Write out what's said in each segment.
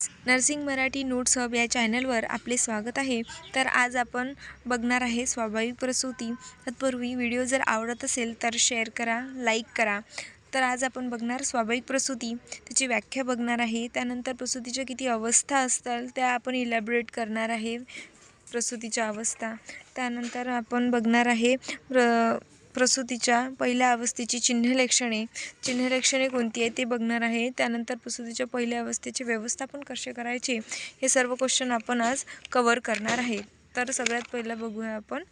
Nursing Marathi notes hub या चॅनलवर आपले स्वागत आहे. तर आज आपण बघणार आहे स्वाभाविक प्रसूती. तत्पूर्वी व्हिडिओ जर आवडत असेल तर शेअर करा, लाईक करा. तर आज आपण बघणार स्वाभाविक प्रसूती, त्याची व्याख्या बघणार आहे. त्यानंतर प्रसूतीच्या किती अवस्था असतात त्या आपण इलॅबोरेट करणार आहे, प्रसूतीच्या अवस्था. त्यानंतर आपण बघणार आहे प्रसूतीच्या पहिल्या अवस्थेची चिन्हलक्षणे कोणती आहे ते बघणार आहे. त्यानंतर प्रसूतीच्या पहिल्या अवस्थेचे व्यवस्थापन कसे करायचे हे सर्व क्वेश्चन आपण आज कव्हर करणार आहे. तर सगळ्यात पहिलं बघूया आपण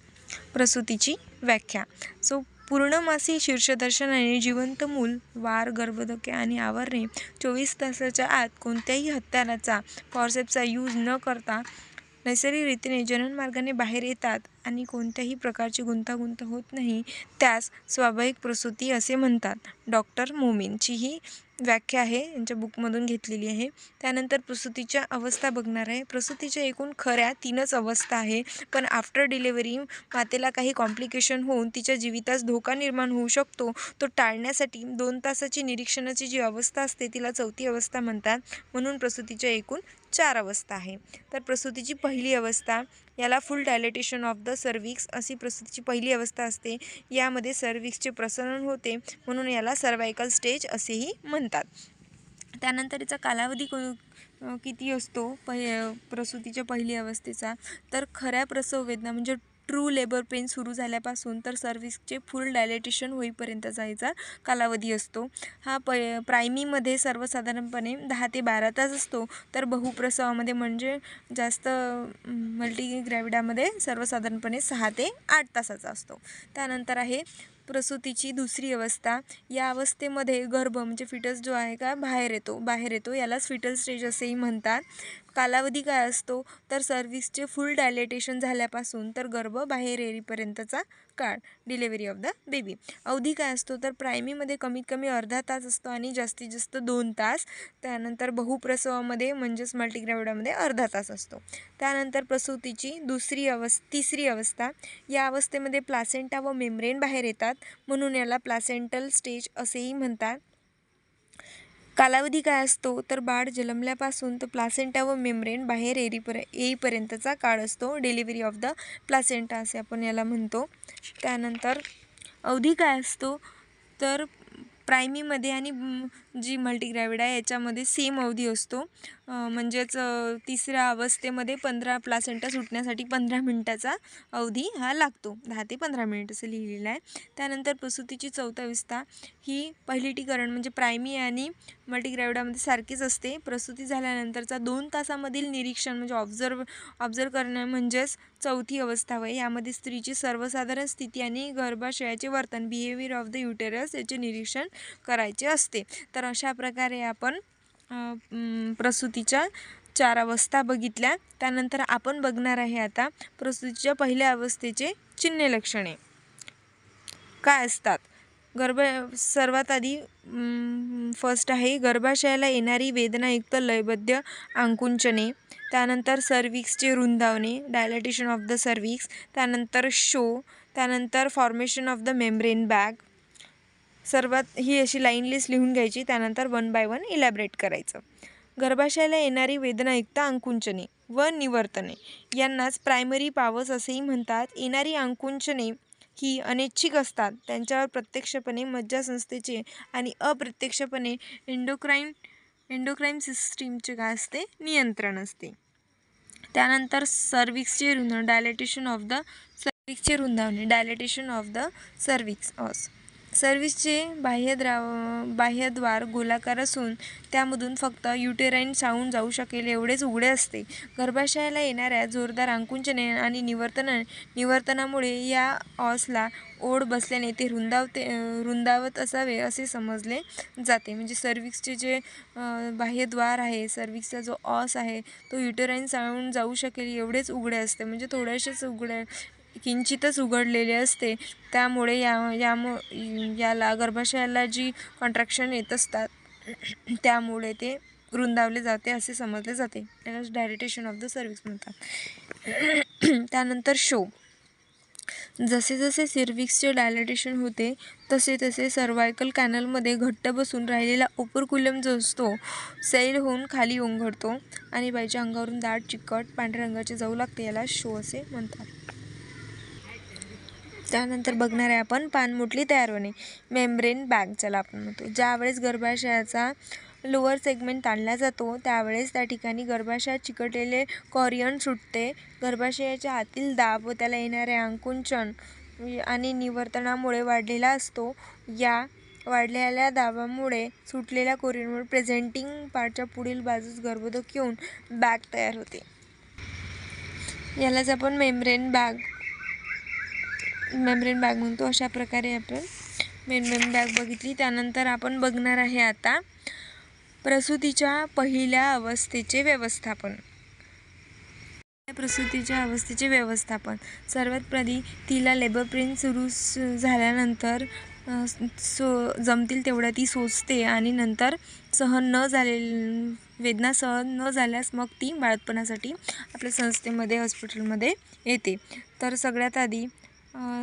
प्रसूतीची व्याख्या. पूर्णमासी शीर्षदर्शन आणि जिवंत मूल, वार, गर्भधोके आणि आवरणे 24 तासाच्या आत कोणत्याही हत्याराचा फॉर्सेप्सचा यूज न करता नैसर्गिक रीतीने जननमार्गाने बाहेर येतात आणि कोणत्याही प्रकारची गुंतागुंत होत नाही, त्यास स्वाभाविक प्रसूती असे म्हणतात. डॉक्टर मोमीनची ही व्याख्या आहे, यांच्या बुकमधून घेतलेली आहे. त्यानंतर प्रसूतीच्या अवस्था बघणार आहे. प्रसूतीच्या एकूण खऱ्या 3च अवस्था आहे, पण आफ्टर डिलिव्हरी मातेला काही कॉम्प्लिकेशन होऊन तिच्या जीवितास धोका निर्माण होऊ शकतो. तो टाळण्यासाठी 2 तासाची निरीक्षणाची जी अवस्था असते तिला चौथी अवस्था म्हणतात. म्हणून प्रसूतीच्या एकूण 4 अवस्था आहे. तर प्रसूतीची पहिली अवस्था, याला फुल डायलेटेशन ऑफ द सर्व्हिक्स अशी प्रसूतीची पहिली अवस्था असते. यामध्ये सर्व्हिक्सचे प्रसरण होते, म्हणून याला सर्वायकल स्टेज असेही म्हणतात. त्यानंतर याचा कालावधी किती असतो प्रसूतीच्या पहिली अवस्थेचा, तर खऱ्या प्रसव वेदना म्हणजे ट्रू लेबर पेन सुरू झाल्यापासून तर सर्व्हिक्सचे फुल डायलेटेशन होईपर्यंतचा याचा कालावधी असतो. हा प्रायमीमध्ये सर्वसाधारणपणे 10 ते 12 तास असतो, तर बहुप्रसवामध्ये म्हणजे जास्त मल्टीग्रॅव्हिडामध्ये सर्वसाधारणपणे 6 ते 8 तासाचा असतो. त्यानंतर आहे प्रसूतीची दुसरी अवस्था. या अवस्थेमध्ये गर्भ म्हणजे फिटस जो आहे का बाहेर येतो, यालाच फिटल स्टेज असेही म्हणतात. कालावधी काय असतो, तर सर्व्हिक्सचे फुल डायलेटेशन झाल्यापासून तर गर्भ बाहेर येईपर्यंतचा काळ, डिलिव्हरी ऑफ द बेबी. अवधी काय असतो, तर प्रायमीमध्ये कमीत कमी अर्धा तास असतो आणि जास्तीत जास्त 2 तास. त्यानंतर बहुप्रसवामध्ये म्हणजेच मल्टीग्रॅव्हिडामध्ये अर्धा तास असतो. त्यानंतर प्रसूतीची तिसरी अवस्था. या अवस्थेमध्ये प्लासेंटा व मेम्ब्रेन बाहेर येतात, म्हणून याला प्लासेंटल स्टेज असेही म्हणतात. कालावधी काय असतो, तर बाळ जन्मल्यापासून तर प्लासेंटा व मेम्ब्रेन बाहेर येईपर्यंतचा काळ असतो, डिलिव्हरी ऑफ द प्लासेंटा असे आपण याला म्हणतो. त्यानंतर अवधी काय असतो, तर प्रायमीमध्ये आणि जी मल्टीग्रॅव्हिड आहे याच्यामध्ये सेम अवधी असतो. म्हणजेच तिसऱ्या अवस्थेमध्ये प्लासेंटा सुटण्यासाठी 15 मिनिटाचा अवधी हा लागतो. 10 ते 15 मिनिट असं लिहिलेलं आहे. त्यानंतर प्रसूतीची चौथी अवस्था ही पहिलिटीकरण म्हणजे प्रायमी आणि मल्टीग्रॅव्हिडामध्ये सारखीच असते. प्रसूती झाल्यानंतरचा 2 तासामधील निरीक्षण म्हणजे ऑब्झर्व करणं म्हणजेच चौथी अवस्था होय. यामध्ये स्त्रीची सर्वसाधारण स्थिती आणि गर्भाशयाचे वर्तन, बिहेवियर ऑफ द युटेरस याचे निरीक्षण करायचे असते. तर अशा प्रकारे आपण प्रसूतीच्या 4 अवस्था बघितल्या. त्यानंतर आपण बघणार आहे आता प्रसूतीच्या पहिल्या अवस्थेचे चिन्हलक्षणे काय असतात. सर्वात आधी फर्स्ट आहे गर्भाशयाला येणारी वेदनायुक्त लयबद्ध आकुंचने. त्यानंतर सर्व्हिक्सचे रुंदावणे, डायलेटेशन ऑफ द सर्व्हिक्स. त्यानंतर त्यानंतर formation of the membrane bag. सर्वात ही अशी लाईन लिस्ट लिहून घ्यायची, त्यानंतर 1 बाय 1 इलॅबरेट करायचं. गर्भाशयाला येणारी वेदनायुक्त आकुंचने व निवर्तने यांनाच प्रायमरी पावर्स असेही म्हणतात. येणारी आकुंचने ही अनैच्छिक असतात. त्यांच्यावर प्रत्यक्षपणे मज्जासंस्थेचे आणि अप्रत्यक्षपणे एंडोक्राईन सिस्टीमचे काय असते, नियंत्रण असते. त्यानंतर सर्व्हिक्सचे डायलेटेशन ऑफ द सर्व्हिक्स. सर्व्हिक्सचे बाह्यद्वार गोलाकार असून त्यामधून फक्त युटेराईन साऊंड जाऊ शकेल एवढेच उघडे असते. गर्भाशयाला येणाऱ्या जोरदार आकुंचने आणि निवर्तनामुळे या ऑसला ओढ बसल्याने ते रुंदावत असावे असे समजले जाते. म्हणजे सर्व्हिक्सचे जे बाह्यद्वार आहे, सर्व्हिक्सचा जो ऑस आहे तो युटेराईन साऊंड जाऊ शकेल एवढेच उघडे असते, म्हणजे थोडेसेच किंचितच उघडलेले असते. त्यामुळे याला गर्भाशयाला जी कॉन्ट्रॅक्शन येत असतात त्यामुळे ते रुंदावले जाते असे समजले जाते. त्याला डायलेटेशन ऑफ द सर्व्हिक्स म्हणतात. त्यानंतर जसे जसे सर्व्हिक्सचे डायलेटेशन होते तसे तसे सर्वायकल कॅनलमध्ये घट्ट बसून राहिलेला ओपरक्युलम जो असतो सैल होऊन खाली ओंघळतो आणि बाईच्या अंगावरून दाट चिकट पांढऱ्या रंगाचे जाऊ लागते. याला शो असे म्हणतात. त्यानंतर बघणार आहे आपण पानमुटली तयार होणे. मेम्ब्रेन बॅग ज्याला आपण म्हणतो. ज्यावेळेस गर्भाशयाचा लोअर सेगमेंट ताणला जातो त्यावेळेस त्या ठिकाणी गर्भाशयात चिकटलेले कॉरियन सुटते. गर्भाशयाच्या आतील दाब व त्याला येणारे आकुंचन आणि निवर्तनामुळे वाढलेला असतो. या वाढलेल्या दाबामुळे सुटलेल्या कोरियनमुळे प्रेझेंटिंग पार्टच्या पुढील बाजूस गर्भोदक येऊन बॅग तयार होते. यालाच आपण मेम्ब्रेन बॅग म्हणतो. अशा प्रकारे आपण मेम्ब्रेन बॅग बघितली. त्यानंतर आपण बघणार आहे आता प्रसूतीच्या पहिल्या अवस्थेचे व्यवस्थापन. प्रसूतीच्या अवस्थेचे व्यवस्थापन सर्वात आधी तिला लेबर पेन सुरू झाल्यानंतर जमतील तेवढ्या ती सोसते आणि नंतर वेदना सहन न झाल्यास मग ती बाळंतपणासाठी आपल्या संस्थेमध्ये हॉस्पिटलमध्ये येते. तर सगळ्यात आधी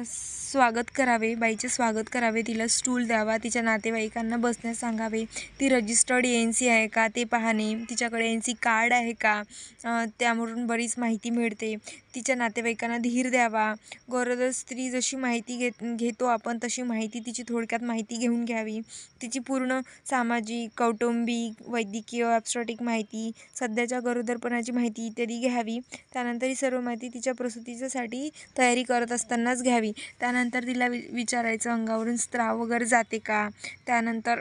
स्वागत करावे, बाईचे स्वागत करावे, तिला स्टूल द्यावा, तिच्या नातेवाईकांना बसण्यास सांगावे, ती रजिस्टर्ड NC आहे का ते पाहणे, तिच्याकडे NC कार्ड आहे का त्यावरून बरीच माहिती मिळते. तिच्या नातेवाईकांना धीर द्यावा. गरोदर स्त्री जशी माहिती घेतो आपण तशी माहिती तिची थोडक्यात माहिती घेऊन घ्यावी. तिची पूर्ण सामाजिक, कौटुंबिक, वैद्यकीय, ऑब्स्टेट्रिक माहिती, सध्याच्या गरोदरपणाची माहिती इत्यादी घ्यावी. त्यानंतर ही सर्व माहिती तिच्या प्रसूतीसाठी तयारी करत असतानाच घ्यावी. त्यानंतर तिला विचारायचं अंगावरून स्त्राव वगैरे जाते का, त्यानंतर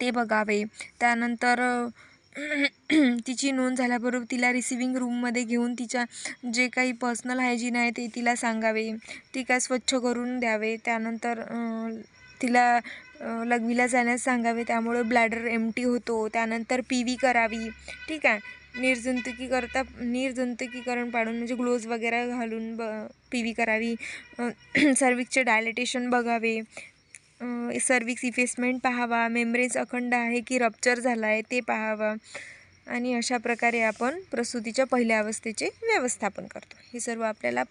ते बघावे. त्यानंतर तिची नोंद झाल्याबरोबर तिला रिसिव्हिंग रूममध्ये घेऊन तिच्या जे काही पर्सनल हायजीन आहे ते तिला सांगावे, ती काय स्वच्छ करून द्यावे. त्यानंतर तिला लघवीला जाण्यास सांगावे, त्यामुळे ब्लॅडर एम्प्टी होतो. त्यानंतर PV करावी. ठीक आहे. निर्जंतुकीकरण पाडून म्हणजे ग्लोव्ज वगैरे घालून PV करावी. सर्व्हिक्सचे डायलेटेशन बघावे, सर्व्हिक्स इफेसमेंट पाहावा, मेम्ब्रेन्स अखंड आहे की रप्चर झाला आहे ते पाहावा. आणि अशा प्रकारे आपण प्रसूतीच्या पहिल्या अवस्थेचे व्यवस्थापन करतो. हे सर्व आपल्याला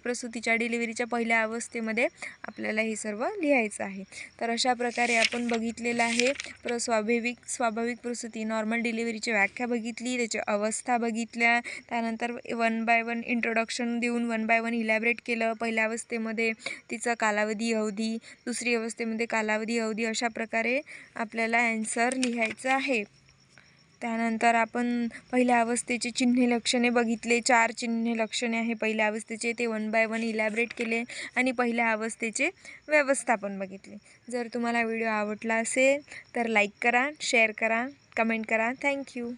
प्रसूतीच्या डिलिव्हरीच्या पहिल्या अवस्थेमध्ये आपल्याला हे सर्व लिहायचं आहे. तर अशा प्रकारे आपण बघितलेलं आहे स्वाभाविक प्रसूती, नॉर्मल डिलिव्हरीची व्याख्या बघितली, त्याची अवस्था बघितल्या. त्यानंतर 1 by 1 इंट्रोडक्शन देऊन 1 by 1 इलॅबरेट केलं. पहिल्या अवस्थेमध्ये तिचा कालावधी अवधी, दुसरी अवस्थेमध्ये कालावधी अवधी, अशा प्रकारे आपल्याला ॲन्सर लिहायचं आहे. त्यानंतर आपण पहिल्या अवस्थेचे चिन्हे लक्षणे बघितले. 4 चिन्हे लक्षणे आहे पहिल्या अवस्थेचे, ते 1 by 1 इलॅबरेट केले आणि पहिल्या अवस्थेचे व्यवस्थापन बघितले. जर तुम्हाला व्हिडिओ आवडला असेल तर लाईक करा, शेअर करा, कमेंट करा. थँक्यू.